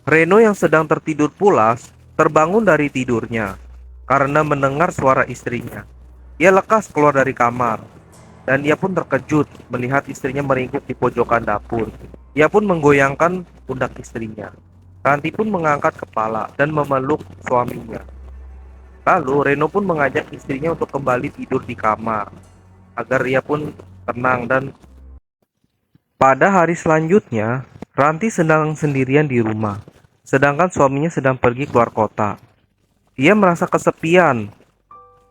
Reno yang sedang tertidur pulas terbangun dari tidurnya karena mendengar suara istrinya. Ia lekas keluar dari kamar dan ia pun terkejut melihat istrinya meringkuk di pojokan dapur. Ia pun menggoyangkan pundak istrinya. Ranti pun mengangkat kepala dan memeluk suaminya. Lalu Reno pun mengajak istrinya untuk kembali tidur di kamar agar ia pun tenang. Dan pada hari selanjutnya, Ranti sedang sendirian di rumah, sedangkan suaminya sedang pergi keluar kota. Ia merasa kesepian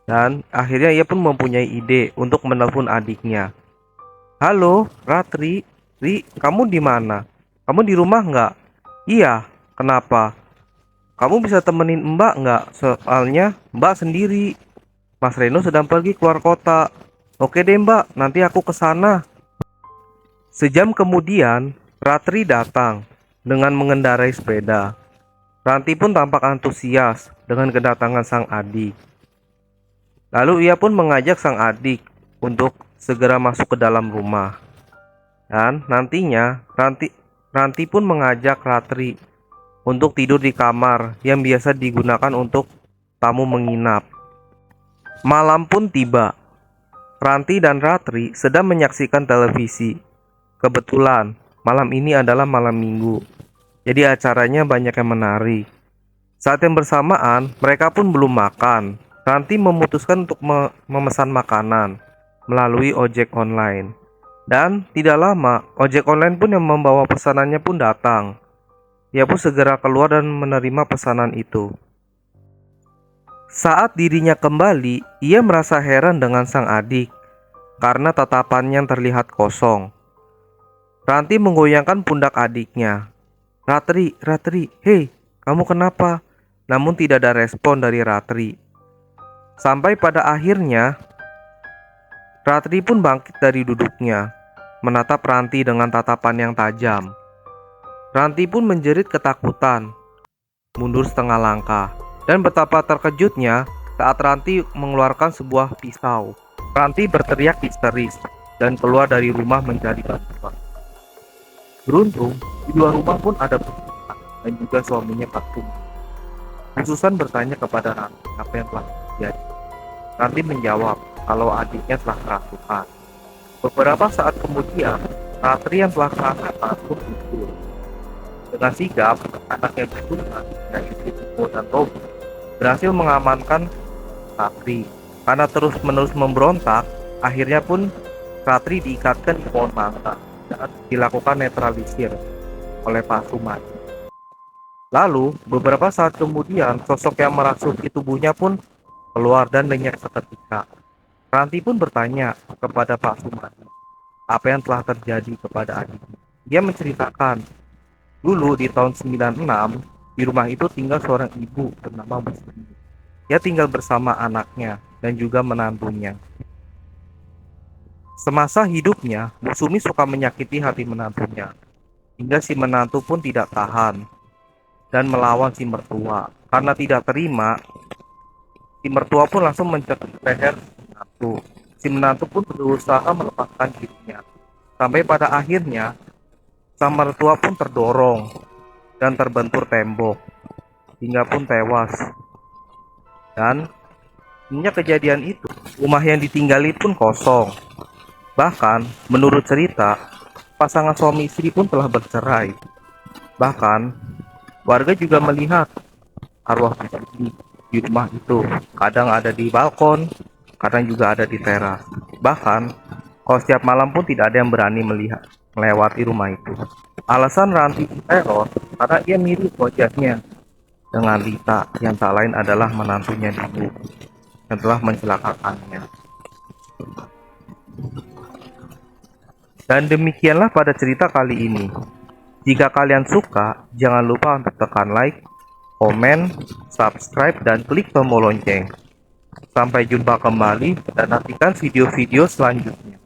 dan akhirnya ia pun mempunyai ide untuk menelpon adiknya. Halo, Ratri. Ri, kamu di mana? Kamu di rumah nggak? Iya, kenapa? Kamu bisa temenin Mbak nggak? Soalnya Mbak sendiri. Mas Reno sedang pergi keluar kota. Oke deh Mbak, nanti aku ke sana. Sejam kemudian, Ratri datang dengan mengendarai sepeda. Ranti pun tampak antusias dengan kedatangan sang adik. Lalu ia pun mengajak sang adik untuk segera masuk ke dalam rumah. Dan nantinya Ranti pun mengajak Ratri untuk tidur di kamar yang biasa digunakan untuk tamu menginap. Malam pun tiba. Ranti dan Ratri sedang menyaksikan televisi. Kebetulan malam ini adalah malam minggu, jadi acaranya banyak yang menarik. Saat yang bersamaan, mereka pun belum makan. Ranti memutuskan untuk memesan makanan melalui ojek online. Dan tidak lama, ojek online pun yang membawa pesanannya pun datang. Ia pun segera keluar dan menerima pesanan itu. Saat dirinya kembali, ia merasa heran dengan sang adik karena tatapannya yang terlihat kosong. Ranti menggoyangkan pundak adiknya. Ratri, hei, kamu kenapa? Namun tidak ada respon dari Ratri. Sampai pada akhirnya, Ratri pun bangkit dari duduknya, menatap Ranti dengan tatapan yang tajam. Ranti pun menjerit ketakutan, mundur setengah langkah, dan betapa terkejutnya saat Ranti mengeluarkan sebuah pisau. Ranti berteriak histeris dan keluar dari rumah mencari bantuan. Beruntung, di luar rumah pun ada Susan dan juga suaminya Patung. Susan bertanya kepada Ranti apa yang telah terjadi. Ranti menjawab kalau adiknya telah kerasukan. Beberapa saat kemudian, Ratri yang telah kerasukan pun tidur. Dengan sigap, anaknya Susan, yaitu Timo dan Robi, berhasil mengamankan Ratri. Karena terus-menerus memberontak, akhirnya pun Ratri diikatkan di pohon mangga dan dilakukan netralisir oleh Pak Sumadi. Lalu, beberapa saat kemudian, sosok yang merasuki tubuhnya pun keluar dan lenyap seketika. Ranti pun bertanya kepada Pak Sumadi apa yang telah terjadi kepada adiknya. Dia menceritakan, dulu di tahun 96, di rumah itu tinggal seorang ibu bernama Musmi. Dia tinggal bersama anaknya dan juga menantunya. Semasa hidupnya, Musumi suka menyakiti hati menantunya, hingga si menantu pun tidak tahan dan melawan si mertua. Karena tidak terima, si mertua pun langsung mencekik leher si menantu. Si menantu pun berusaha melepaskan dirinya. Sampai pada akhirnya, sang mertua pun terdorong dan terbentur tembok, hingga pun tewas. Dan semenjak kejadian itu, rumah yang ditinggali pun kosong. Bahkan, menurut cerita, pasangan suami istri pun telah bercerai. Bahkan, warga juga melihat arwah penghuni di rumah itu. Kadang ada di balkon, kadang juga ada di teras. Bahkan, kalau setiap malam pun tidak ada yang berani melihat melewati rumah itu. Alasan Ranti diteror karena ia mirip wajahnya dengan Lita yang tak lain adalah menantunya dulu yang telah mencelakakannya. Dan demikianlah pada cerita kali ini. Jika kalian suka, jangan lupa untuk tekan like, komen, subscribe, dan klik tombol lonceng. Sampai jumpa kembali dan nantikan video-video selanjutnya.